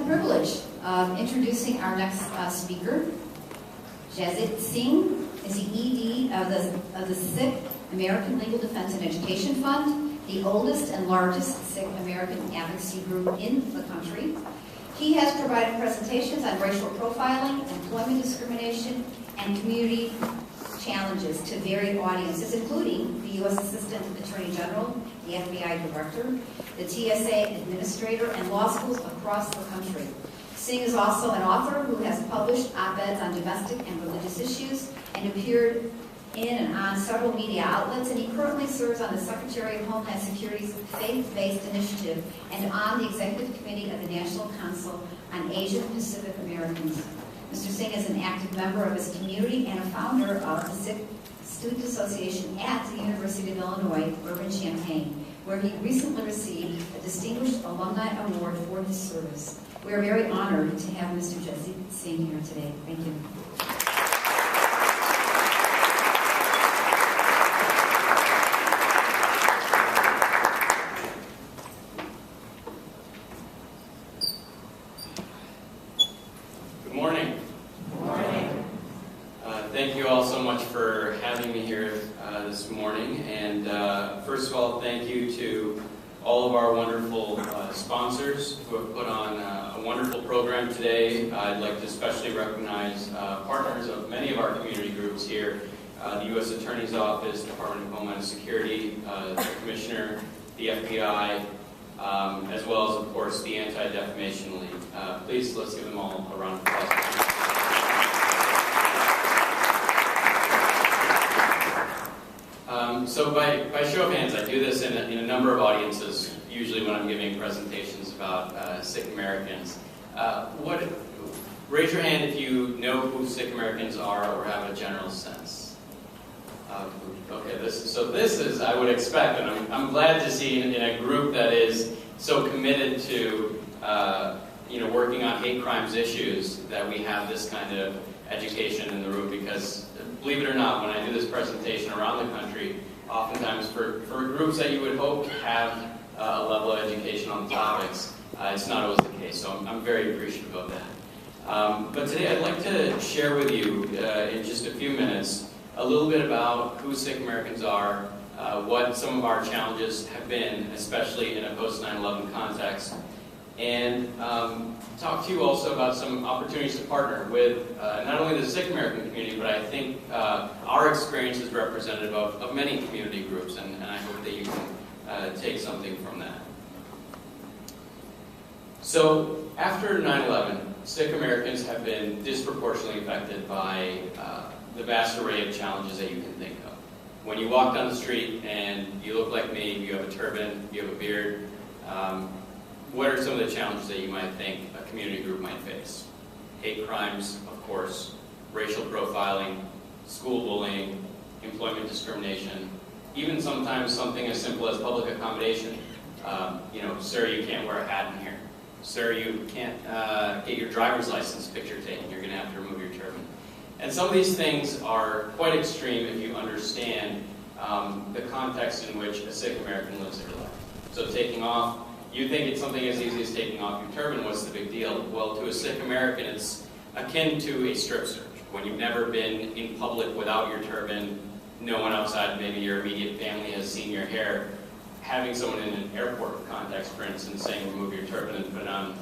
the privilege of introducing our next speaker. Jaslit Singh is the ED of the Sikh American Legal Defense and Education Fund, the oldest and largest Sikh American advocacy group in the country. He has provided presentations on racial profiling, employment discrimination, and community challenges to varied audiences, including the U.S. Assistant Attorney General, the FBI Director, the TSA Administrator, and law schools across the country. Singh is also an author who has published op-eds on domestic and religious issues and appeared in and on several media outlets, and he currently serves on the Secretary of Homeland Security's Faith-Based Initiative and on the Executive Committee of the National Council on Asian Pacific Americans. Mr. Singh is an active member of his community and a founder of the Sikh Student Association at the University of Illinois, Urbana-Champaign, where he recently received a Distinguished Alumni Award for his service. We are very honored to have Mr. Jaslit Singh here today. Thank you. Good morning. Good morning. Thank you all so much for having me here this morning. And first of all, thank you to all of our wonderful sponsors who have put on a wonderful program today. I'd like to especially recognize partners of many of our community groups here, the U.S. Attorney's Office, Department of Homeland Security, the Commissioner, the FBI, as well as, of course, the Anti-Defamation League. Please, let's give them all a round of applause. So by show of hands, I do this in a number of audiences, usually when I'm giving presentations about Sikh Americans. Raise your hand if you know who Sikh Americans are or have a general sense. Okay, this is, I would expect, and I'm glad to see in a group that is so committed to working on hate crimes issues that we have this kind of education in the room, because believe it or not, when I do this presentation around the country, oftentimes for groups that you would hope have a level of education on the topics, it's not always the case, so I'm very appreciative of that. But today I'd like to share with you in just a few minutes a little bit about who Sikh Americans are, what some of our challenges have been, especially in a post-9/11 context, and talk to you also about some opportunities to partner with not only the Sikh American community, but I think our experience is representative of many community groups, and I hope that you can take something from that. So after 9/11, Sikh Americans have been disproportionately affected by the vast array of challenges that you can think of. When you walk down the street and you look like me, you have a turban, you have a beard, what are some of the challenges that you might think a community group might face? Hate crimes, of course, racial profiling, school bullying, employment discrimination, even sometimes something as simple as public accommodation. Sir, you can't wear a hat in here. Sir, you can't get your driver's license picture taken. You're going to have to remove your turban. And some of these things are quite extreme if you understand the context in which a Sikh American lives their life. So taking off, you think it's something as easy as taking off your turban. What's the big deal? Well, to a Sikh American, it's akin to a strip search. When you've never been in public without your turban, no one outside maybe your immediate family has seen your hair. Having someone in an airport context, for instance, saying remove your turban and put on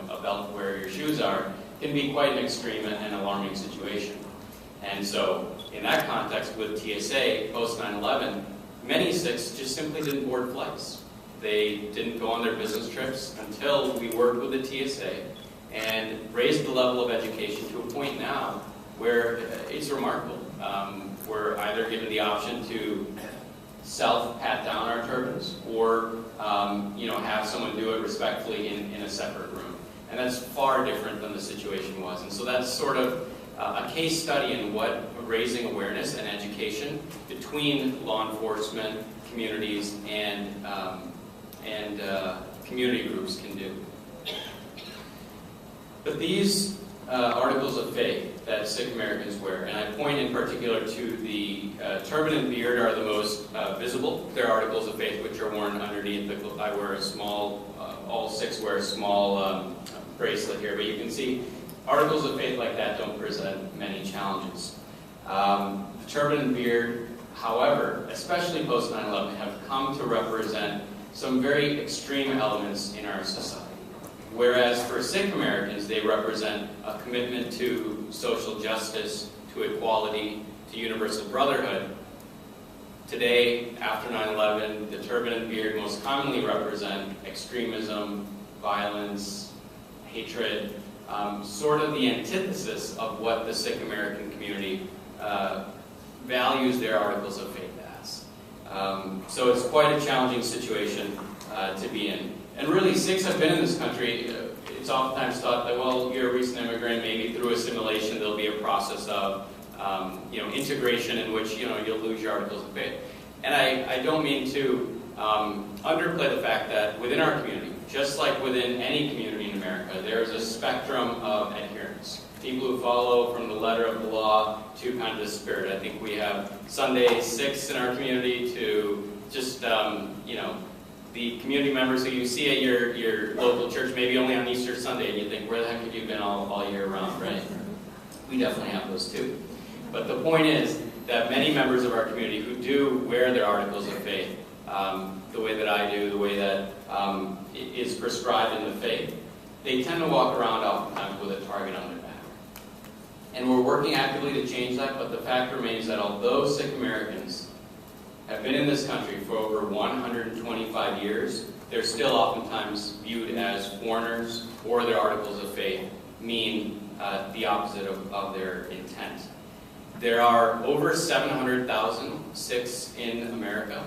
a belt where your shoes are, can be quite an extreme and alarming situation. And so, in that context with TSA, post 9/11, many Sikhs just simply didn't board flights. They didn't go on their business trips until we worked with the TSA and raised the level of education to a point now where it's remarkable. We're either given the option to self-pat down our turbans or have someone do it respectfully in a separate room. And that's far different than the situation was. And so that's sort of a case study in what raising awareness and education between law enforcement, communities, and community groups can do. But these articles of faith that Sikh Americans wear, and I point in particular to the turban and beard are the most visible. They're articles of faith which are worn underneath. I wear a small all 6 wear a small bracelet here, but you can see articles of faith like that don't present many challenges. The turban and beard, however, especially post 9/11, have come to represent some very extreme elements in our society. Whereas for Sikh Americans, they represent a commitment to social justice, to equality, to universal brotherhood. Today, after 9/11, the turban and beard most commonly represent extremism, violence, hatred, sort of the antithesis of what the Sikh American community values their articles of faith as. So it's quite a challenging situation to be in. And really, Sikhs have been in this country. It's oftentimes thought that, well, you're a recent immigrant, maybe through assimilation there'll be a process of integration in which you'll lose your articles of faith. And I don't mean to underplay the fact that within our community, just like within any community in America, there's a spectrum of adherence. People who follow from the letter of the law to kind of the spirit. I think we have Sunday Sikhs in our community to just, the community members who you see at your local church, maybe only on Easter Sunday, and you think, where the heck have you been all year round, right? We definitely have those too. But the point is that many members of our community who do wear their articles of faith, the way that I do, the way that is prescribed in the faith, they tend to walk around oftentimes with a target on their back. And we're working actively to change that, but the fact remains that although Sikh Americans have been in this country for over 125 years, they're still oftentimes viewed as foreigners, or their articles of faith mean the opposite of their intent. There are over 700,000 Sikhs in America,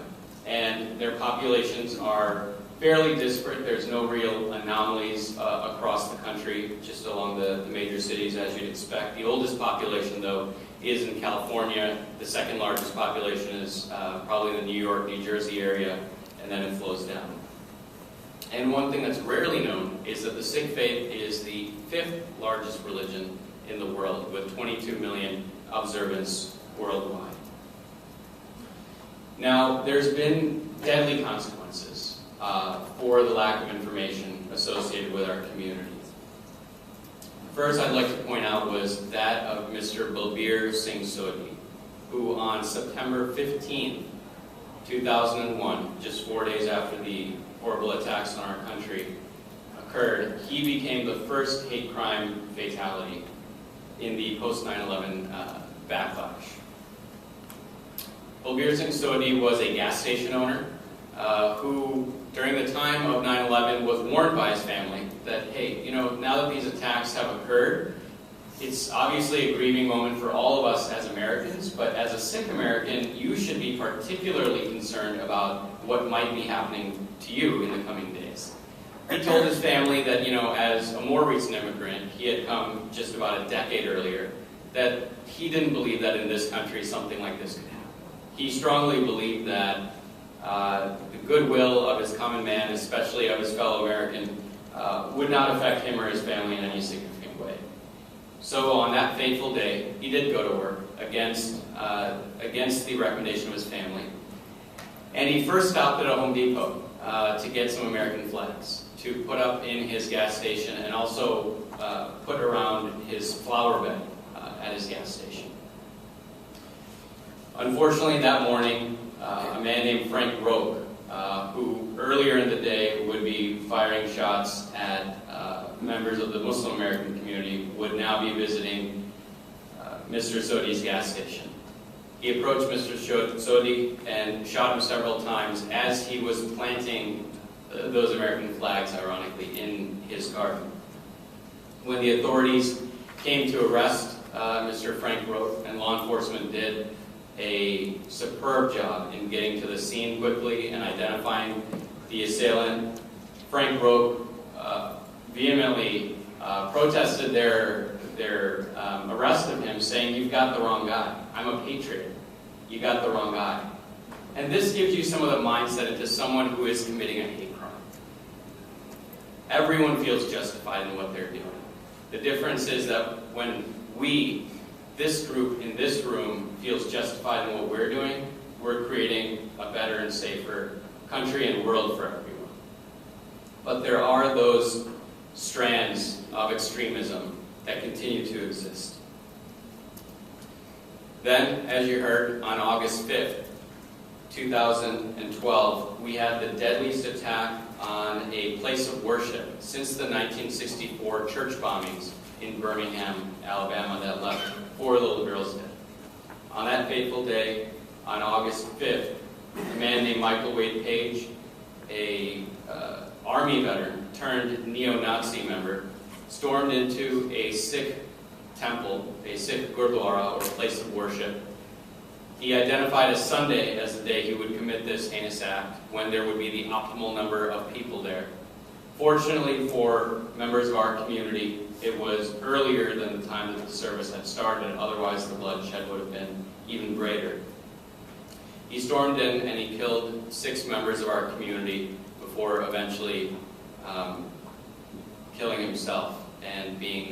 and their populations are fairly disparate. There's no real anomalies across the country, just along the major cities as you'd expect. The oldest population, though, is in California. The second largest population is probably in the New York, New Jersey area, and then it flows down. And one thing that's rarely known is that the Sikh faith is the 5th largest religion in the world, with 22 million observants worldwide. Now, there's been deadly consequences for the lack of information associated with our community. First, I'd like to point out was that of Mr. Balbir Singh Sodhi, who on September 15, 2001, just 4 days after the horrible attacks on our country occurred, he became the first hate crime fatality in the post 9/11 backlash. Balbir Singh Sodhi was a gas station owner who, during the time of 9/11, was warned by his family that, hey, now that these attacks have occurred, it's obviously a grieving moment for all of us as Americans, but as a Sikh American, you should be particularly concerned about what might be happening to you in the coming days. He told his family that, as a more recent immigrant, he had come just about a decade earlier, that he didn't believe that in this country something like this could happen. He strongly believed that the goodwill of his common man, especially of his fellow American, would not affect him or his family in any significant way. So on that fateful day, he did go to work against the recommendation of his family. And he first stopped at a Home Depot to get some American flags to put up in his gas station, and also put around his flower bed at his gas station. Unfortunately, that morning, a man named Frank Roque, who earlier in the day would be firing shots at members of the Muslim American community, would now be visiting Mr. Sodhi's gas station. He approached Mr. Sodhi and shot him several times as he was planting those American flags, ironically, in his garden. When the authorities came to arrest Mr. Frank Roque, and law enforcement did a superb job in getting to the scene quickly and identifying the assailant, Frank Roque vehemently protested their arrest of him, saying, "You've got the wrong guy. I'm a patriot. You got the wrong guy." And this gives you some of the mindset into someone who is committing a hate crime. Everyone feels justified in what they're doing. The difference is that when we, this group in this room, feels justified in what we're doing, we're creating a better and safer country and world for everyone. but there are those strands of extremism that continue to exist. Then, as you heard, on August 5th, 2012, we had the deadliest attack on a place of worship since the 1964 church bombings in Birmingham, Alabama, that left 4 little girls dead. On that fateful day, on August 5th, a man named Michael Wade Page, a Army veteran turned neo-Nazi member, stormed into a Sikh temple, a Sikh gurdwara, or place of worship. He identified as Sunday as the day he would commit this heinous act, when there would be the optimal number of people there. Fortunately for members of our community, it was earlier than the time that the service had started, otherwise the bloodshed would have been even greater. He stormed in and he killed 6 members of our community before eventually killing himself and being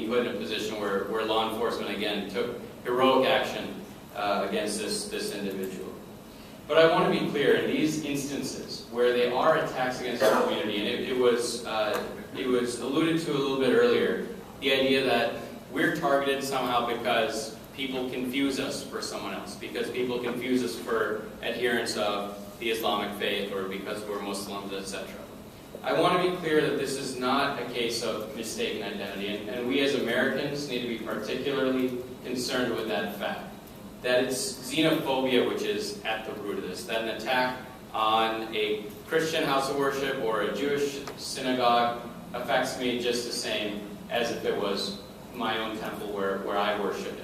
put in a position where law enforcement again took heroic action against this individual. But I want to be clear, in these instances where they are attacks against the community, and it was alluded to a little bit earlier, the idea that we're targeted somehow because people confuse us for someone else, because people confuse us for adherents of the Islamic faith, or because we're Muslims, etc. I want to be clear that this is not a case of mistaken identity, and we as Americans need to be particularly concerned with that fact. That it's xenophobia which is at the root of this, that an attack on a Christian house of worship or a Jewish synagogue affects me just the same as if it was my own temple where I worshipped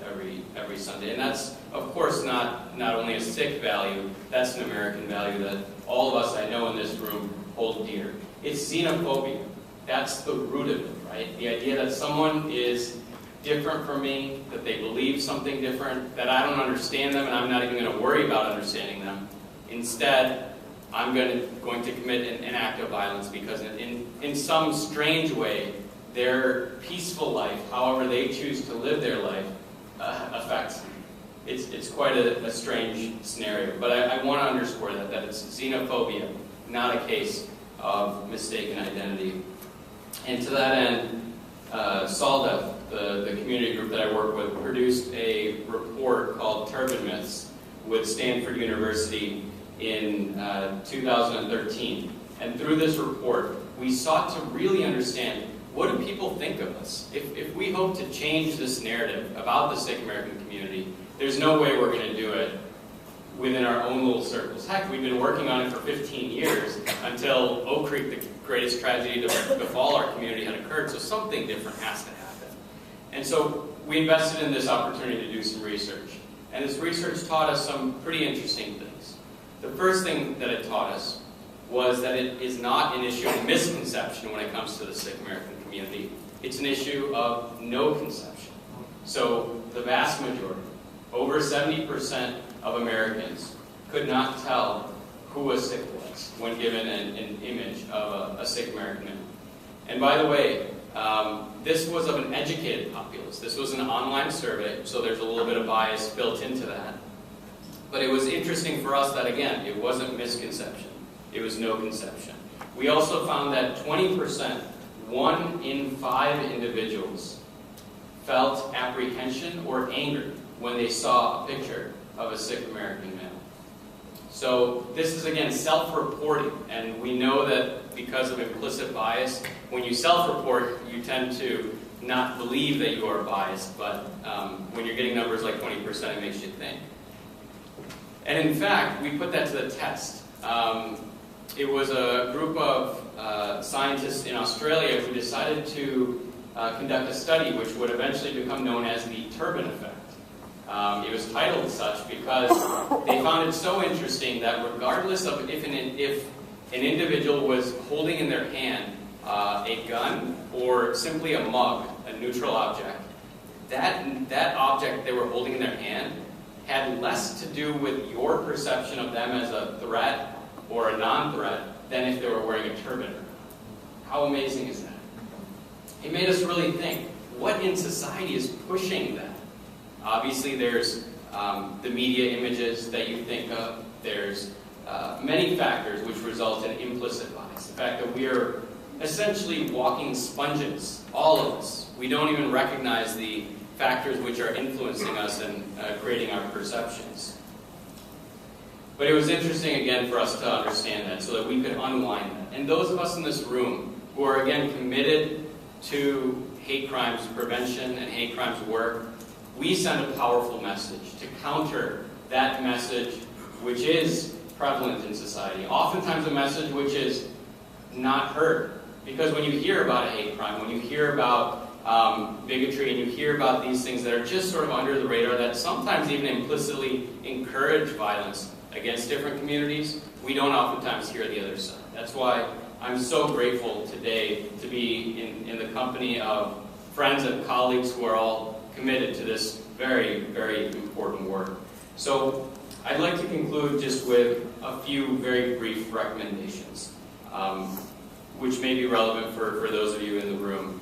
every Sunday. And that's, of course, not only a Sikh value, that's an American value that all of us I know in this room hold dear. It's xenophobia. That's the root of it, right? The idea that someone is different from me, that they believe something different, that I don't understand them, and I'm not even going to worry about understanding them. Instead, I'm going to commit an act of violence because in some strange way, their peaceful life, however they choose to live their life, affects me. It's quite a strange scenario, but I want to underscore that it's xenophobia, not a case of mistaken identity. And to that end, SOLDEF, the community group that I work with, produced a report called Turban Myths with Stanford University in 2013. And through this report, we sought to really understand, what do people think of us? If we hope to change this narrative about the Sikh American community, there's no way we're going to do it within our own little circles. Heck, we've been working on it for 15 years until Oak Creek, the greatest tragedy to befall our community, had occurred, so something different has to happen. And so we invested in this opportunity to do some research. And this research taught us some pretty interesting things. The first thing that it taught us was that it is not an issue of misconception when it comes to the Sikh American community. It's an issue of no conception. So the vast majority, over 70% of Americans, could not tell who a Sikh was when given an image of a Sikh American man. And by the way, this was of an educated populace. This was an online survey, so there's a little bit of bias built into that. But it was interesting for us that, again, it wasn't misconception. It was no conception. We also found that 20%, 1 in 5 individuals, felt apprehension or anger when they saw a picture of a Sikh American male. So this is, again, self-reporting, and we know that because of implicit bias, when you self-report, you tend to not believe that you are biased, but when you're getting numbers like 20%, it makes you think. And in fact, we put that to the test. It was a group of scientists in Australia who decided to conduct a study which would eventually become known as the turban effect. It was titled such because they found it so interesting that regardless of if an individual was holding in their hand a gun or simply a mug, a neutral object, that object they were holding in their hand had less to do with your perception of them as a threat or a non-threat than if they were wearing a turban. How amazing is that? It made us really think, what in society is pushing that? Obviously there's the media images that you think of, there's many factors which result in implicit bias. The fact that we are essentially walking sponges, all of us. We don't even recognize the factors which are influencing us and creating our perceptions. But it was interesting, again, for us to understand that so that we could unwind that. And those of us in this room who are, again, committed to hate crimes prevention and hate crimes work, we send a powerful message to counter that message which is prevalent in society. Oftentimes a message which is not heard. Because when you hear about a hate crime, when you hear about bigotry, and you hear about these things that are just sort of under the radar, that sometimes even implicitly encourage violence against different communities, we don't oftentimes hear the other side. That's why I'm so grateful today to be in the company of friends and colleagues who are all committed to this very, very important work. So I'd like to conclude just with a few very brief recommendations, which may be relevant for those of you in the room.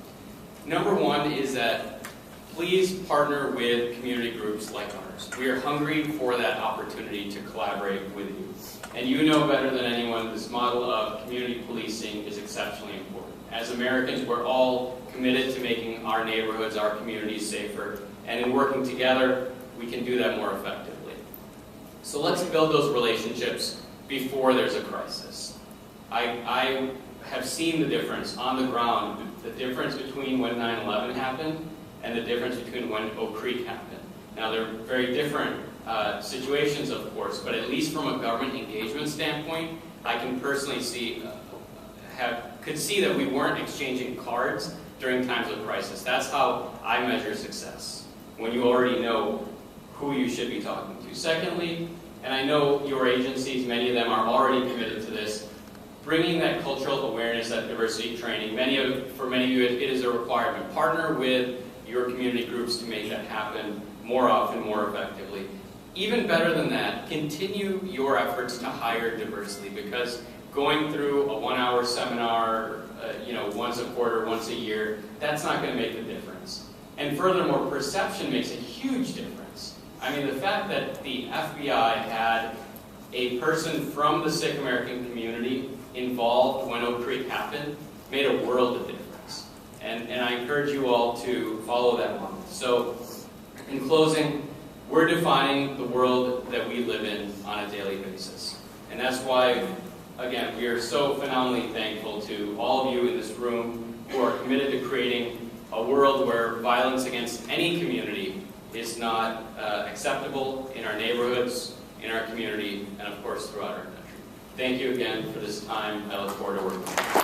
Number one is that please partner with community groups like ours. We are hungry for that opportunity to collaborate with you. And you know better than anyone, this model of community policing is exceptionally important. As Americans, we're all committed to making our neighborhoods, our communities safer. And in working together, we can do that more effectively. So let's build those relationships before there's a crisis. I have seen the difference on the ground, the difference between when 9/11 happened and the difference between when Oak Creek happened. Now, they're very different situations, of course, but at least from a government engagement standpoint, I can personally could see that we weren't exchanging cards during times of crisis. That's how I measure success, when you already know who you should be talking to. Secondly, and I know your agencies, many of them are already committed to this, bringing that cultural awareness, that diversity training. For many of you, it is a requirement. Partner with your community groups to make that happen more often, more effectively. Even better than that, continue your efforts to hire diversity, because going through a 1-hour seminar, once a quarter, once a year, that's not going to make a difference. And furthermore, perception makes a huge difference. I mean, the fact that the FBI had a person from the Sikh American community involved when Oak Creek happened made a world of difference. And I encourage you all to follow that model. So, in closing, we're defining the world that we live in on a daily basis. And that's why, again, we are so phenomenally thankful to all of you in this room who are committed to creating a world where violence against any community is not acceptable in our neighborhoods, in our community, and of course throughout our country. Thank you again for this time. I look forward to working with you.